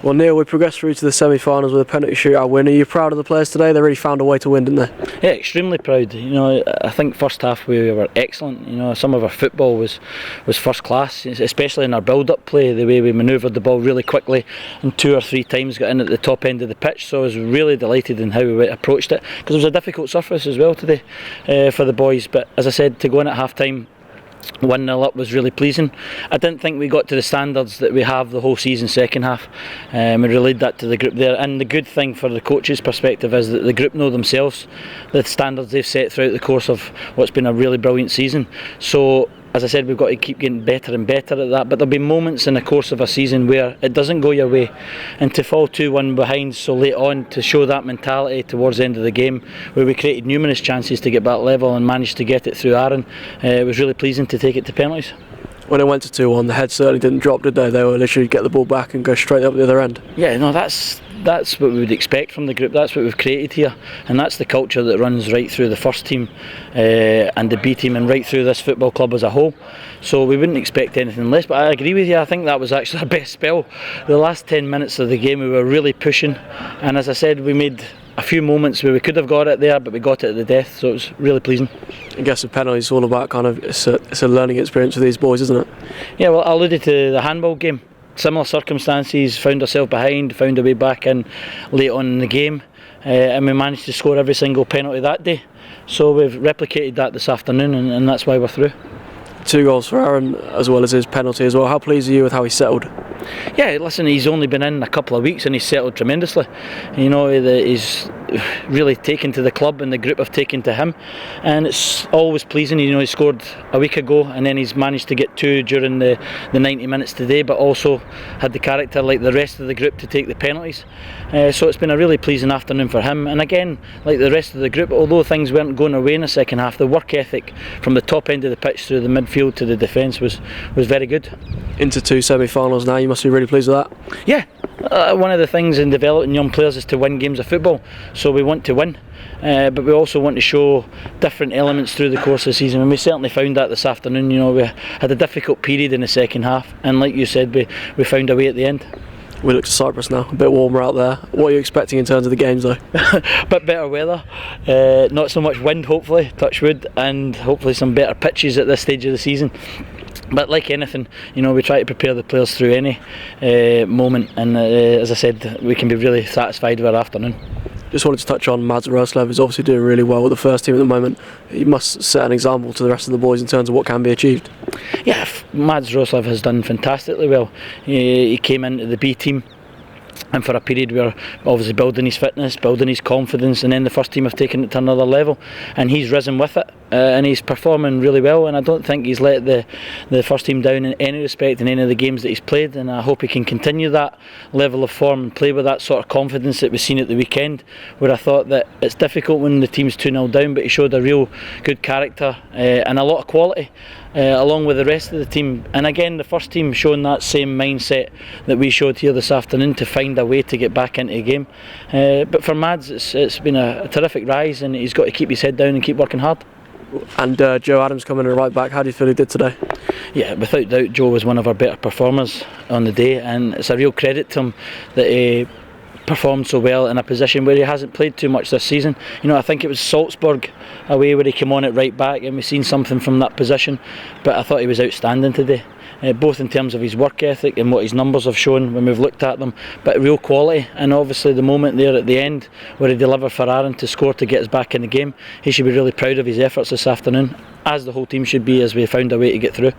Well, Neil, we progressed through to the semi-finals with a penalty shootout win. Are you proud of the players today? They really found a way to win, didn't they? Yeah, extremely proud. I think first half we were excellent. Some of our football was first class, especially in our build-up play, the way we manoeuvred the ball really quickly and 2 or 3 times got in at the top end of the pitch. So I was really delighted in how we approached it, because it was a difficult surface as well today for the boys. But as I said, to go in at half-time 1-0 up was really pleasing. I didn't think we got to the standards that we have the whole season second half. We relayed that to the group there, and the good thing for the coach's perspective is that the group know themselves the standards they've set throughout the course of what's been a really brilliant season. So as I said, we've got to keep getting better and better at that, but there'll be moments in the course of a season where it doesn't go your way, and to fall 2-1 behind so late on, to show that mentality towards the end of the game, where we created numerous chances to get back level and managed to get it through Aaron. It was really pleasing to take it to penalties. When it went to 2-1, the head certainly didn't drop, did they? They were literally get the ball back and go straight up the other end. Yeah, no, that's what we would expect from the group. That's what we've created here, and that's the culture that runs right through the first team and the B team and right through this football club as a whole. So we wouldn't expect anything less, but I agree with you. I think that was actually our best spell. The last 10 minutes of the game we were really pushing, and as I said, we made a few moments where we could have got it there, but we got it at the death, so it was really pleasing. I guess the penalty is all about it's a learning experience for these boys, isn't it? Yeah, well, I alluded to the handball game. Similar circumstances, found ourselves behind, found a way back in late on in the game, and we managed to score every single penalty that day. So we've replicated that this afternoon, and that's why we're through. 2 goals for Aaron, as well as his penalty as well. How pleased are you with how he settled? Yeah, listen, he's only been in a couple of weeks and he's settled tremendously. He's really taken to the club, and the group have taken to him, and it's always pleasing. He scored a week ago, and then he's managed to get 2 during the 90 minutes today, but also had the character like the rest of the group to take the penalties. So it's been a really pleasing afternoon for him, and again, like the rest of the group, although things weren't going away in the second half, the work ethic from the top end of the pitch through the midfield to the defence was very good. Into 2 semi-finals now, you must be really pleased with that. Yeah, one of the things in developing young players is to win games of football, so we want to win, but we also want to show different elements through the course of the season, and we certainly found that this afternoon. We had a difficult period in the second half, and like you said, we found a way at the end. We look to Cyprus now, a bit warmer out there. What are you expecting in terms of the games though? Bit better weather, not so much wind hopefully, touch wood, and hopefully some better pitches at this stage of the season. But like anything, we try to prepare the players through any moment, and as I said, we can be really satisfied with our afternoon. Just wanted to touch on Mads Roslev, who's obviously doing really well with the first team at the moment. He must set an example to the rest of the boys in terms of what can be achieved. Yeah, Mads Roslev has done fantastically well. He came into the B team, and for a period we were obviously building his fitness, building his confidence, and then the first team have taken it to another level, and he's risen with it, and he's performing really well, and I don't think he's let the first team down in any respect in any of the games that he's played, and I hope he can continue that level of form and play with that sort of confidence that we've seen at the weekend, where I thought that it's difficult when the team's 2-0 down, but he showed a real good character and a lot of quality. Along with the rest of the team, and again the first team showing that same mindset that we showed here this afternoon to find a way to get back into the game. But for Mads, it's been a terrific rise, and he's got to keep his head down and keep working hard. And Joe Adams coming in right back, how do you feel he did today? Yeah, without doubt Joe was one of our better performers on the day, and it's a real credit to him that he performed so well in a position where he hasn't played too much this season. I think it was Salzburg away where he came on at right back, and we've seen something from that position, but I thought he was outstanding today, both in terms of his work ethic and what his numbers have shown when we've looked at them, but real quality, and obviously the moment there at the end where he delivered for Aaron to score to get us back in the game. He should be really proud of his efforts this afternoon, as the whole team should be, as we found a way to get through.